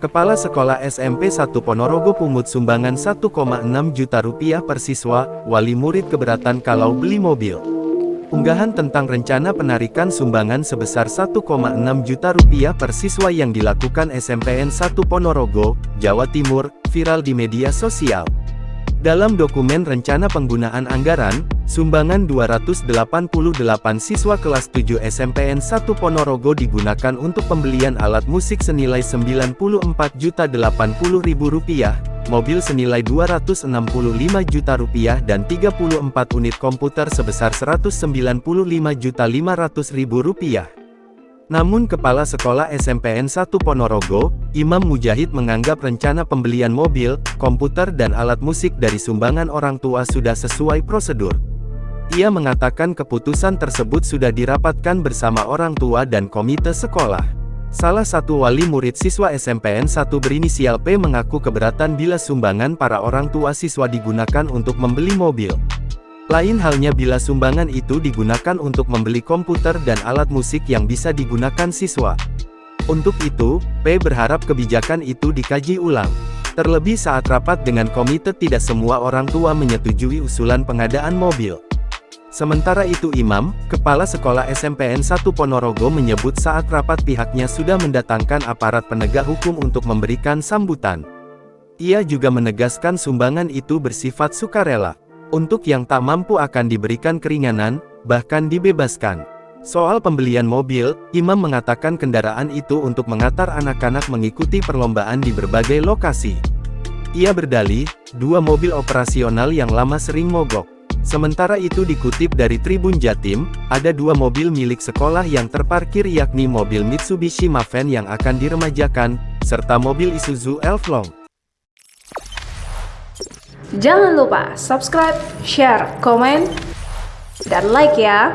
Kepala Sekolah SMP 1 Ponorogo pungut sumbangan 1,6 juta rupiah per siswa, wali murid keberatan kalau beli mobil. Unggahan tentang rencana penarikan sumbangan sebesar 1,6 juta rupiah per siswa yang dilakukan SMPN 1 Ponorogo, Jawa Timur, viral di media sosial. Dalam dokumen rencana penggunaan anggaran, sumbangan 288 siswa kelas 7 SMPN 1 Ponorogo digunakan untuk pembelian alat musik senilai Rp94.080.000, mobil senilai Rp265 juta dan 34 unit komputer sebesar Rp195.500.000. Namun Kepala Sekolah SMPN 1 Ponorogo, Imam Mujahid menganggap rencana pembelian mobil, komputer dan alat musik dari sumbangan orang tua sudah sesuai prosedur. Ia mengatakan keputusan tersebut sudah dirapatkan bersama orang tua dan komite sekolah. Salah satu wali murid siswa SMPN 1 berinisial P mengaku keberatan bila sumbangan para orang tua siswa digunakan untuk membeli mobil. Lain halnya bila sumbangan itu digunakan untuk membeli komputer dan alat musik yang bisa digunakan siswa. Untuk itu, P berharap kebijakan itu dikaji ulang. Terlebih saat rapat dengan komite tidak semua orang tua menyetujui usulan pengadaan mobil. Sementara itu Imam, Kepala Sekolah SMPN 1 Ponorogo menyebut saat rapat pihaknya sudah mendatangkan aparat penegak hukum untuk memberikan sambutan. Ia juga menegaskan sumbangan itu bersifat sukarela. Untuk yang tak mampu akan diberikan keringanan, bahkan dibebaskan. Soal pembelian mobil, Imam mengatakan kendaraan itu untuk mengantar anak-anak mengikuti perlombaan di berbagai lokasi. Ia berdalih, 2 mobil operasional yang lama sering mogok. Sementara itu dikutip dari Tribun Jatim, ada 2 mobil milik sekolah yang terparkir yakni mobil Mitsubishi Maven yang akan diremajakan, serta mobil Isuzu Elflong. Jangan lupa subscribe, share, komen, dan like ya!